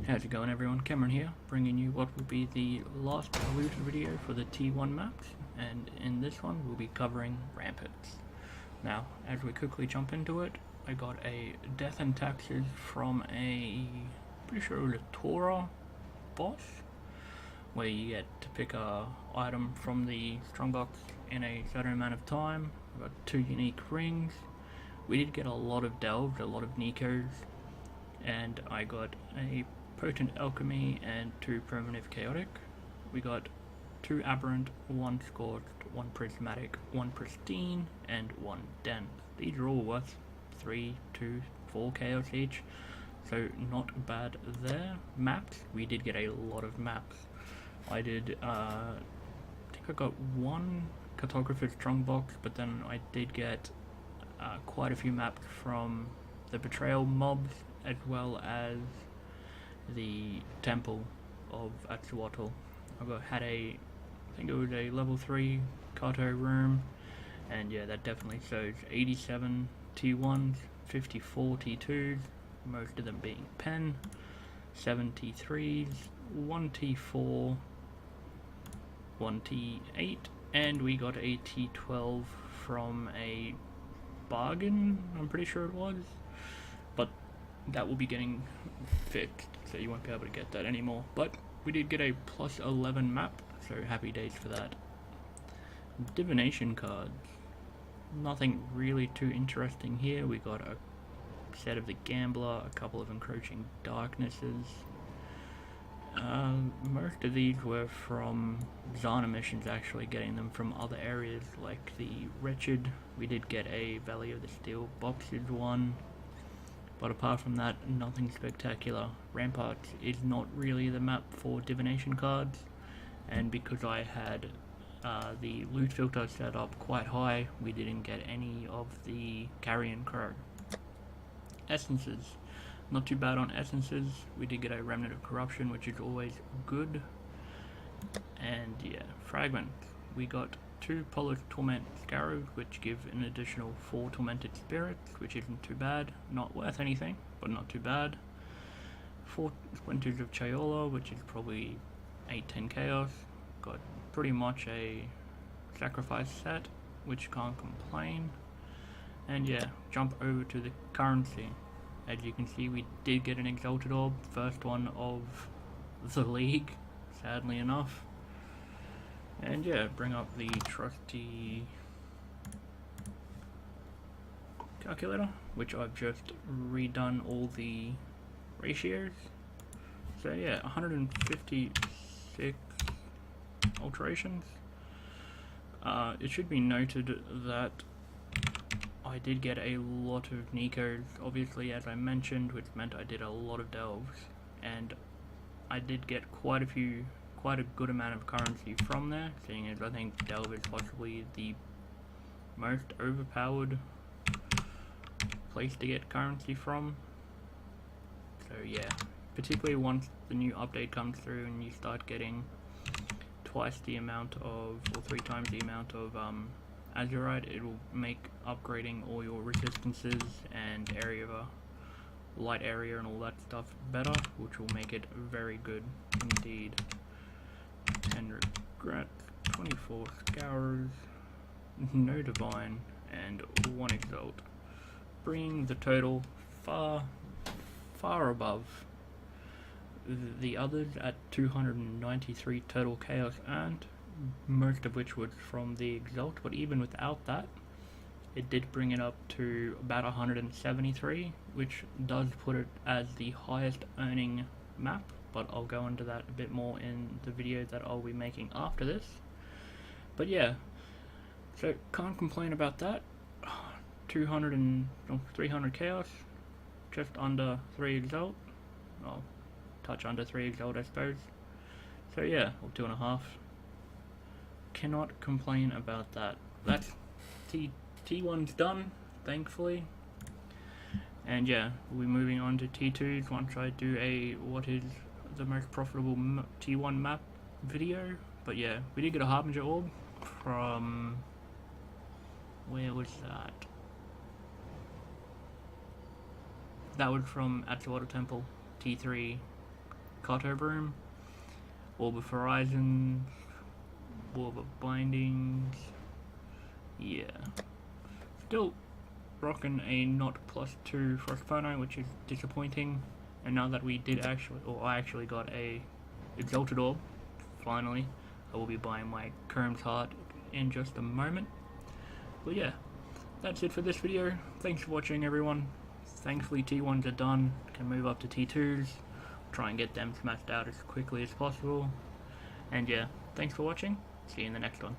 How's it going, everyone? Cameron here, bringing you what will be the last loot video for the T1 maps, and in this one we'll be covering Ramparts. Now, as we quickly jump into it, I got a Death and Taxes from pretty sure it was a Torah boss, where you get to pick a item from the strongbox in a certain amount of time. I got 2 unique rings. We did get a lot of delves, a lot of Nikos, and I got a Potent Alchemy and 2 Primitive Chaotic. We got 2 Aberrant, 1 Scorched, 1 Prismatic, 1 Pristine, and 1 Dense. These are all worth 3, 2, 4 Chaos each, so not bad there. Maps, we did get a lot of maps. I think I got 1 Cartographer's Strongbox, but then I did get quite a few maps from the Betrayal mobs, as well as the Temple of Axolotl. I think it was a level 3 Kato room, and yeah, that definitely shows 87 T1s, 54 T2s, most of them being pen, 7 T3s, 1 T4, 1 T8, and we got a T12 from a bargain, I'm pretty sure it was, but that will be getting fixed, so you won't be able to get that anymore. But we did get a plus 11 map, so happy days for that. Divination cards, nothing really too interesting here. We got a set of the Gambler, a couple of Encroaching Darknesses. Most of these were from Zana missions, actually getting them from other areas like the Wretched. We did get a Valley of the Steel Boxes one, but apart from that, nothing spectacular. Ramparts is not really the map for divination cards, and because I had the loot filter set up quite high, we didn't get any of the Carrion Crow. Essences, not too bad on essences. We did get a Remnant of Corruption, which is always good. And yeah, fragments. We got 2 Polished Torment Scarabs, which give an additional 4 Tormented Spirits, which isn't too bad. Not worth anything, but not too bad. 4 Splinters of Chayola, which is probably 8-10 Chaos. Got pretty much a sacrifice set, which can't complain. And yeah, jump over to the currency. As you can see, we did get an Exalted Orb, first one of the league, sadly enough. And yeah, bring up the trusty calculator, which I've just redone all the ratios. So yeah, 156 alterations. It should be noted that I did get a lot of Nikos, obviously, as I mentioned, which meant I did a lot of delves, and I did get quite a good amount of currency from there, seeing as I think delve is possibly the most overpowered place to get currency from. So yeah, particularly once the new update comes through and you start getting twice the amount of, or 3 times the amount of Azurite, it will make upgrading all your resistances and light area and all that stuff better, which will make it very good indeed. 10 Regrets, 24 Scourers, no Divine, and 1 Exalt, bringing the total far above the others at 293 total Chaos earned, most of which was from the Exalt, but even without that, it did bring it up to about 173, which does put it as the highest earning map, but I'll go into that a bit more in the video that I'll be making after this. But yeah, so can't complain about that. 300 Chaos, just under 3 Exalt, well, touch under 3 Exalt I suppose. So yeah, or 2.5. Cannot complain about that. That's T1's done, thankfully. And yeah, we'll be moving on to T2s once I do what is the most profitable T1 map video. But yeah, we did get a Harbinger Orb from, where was that? That was from Axolotl Temple, T3, Cutover Room, Orb of Horizons, Orb of Bindings. Yeah. Still rocking a not +2 Frostpano, which is disappointing. And now that we did actually, or I actually got a Exalted Orb, finally, I will be buying my Kerm's Heart in just a moment. But yeah, that's it for this video. Thanks for watching, everyone. Thankfully T1s are done, can move up to T2s, try and get them smashed out as quickly as possible. And yeah, thanks for watching, see you in the next one.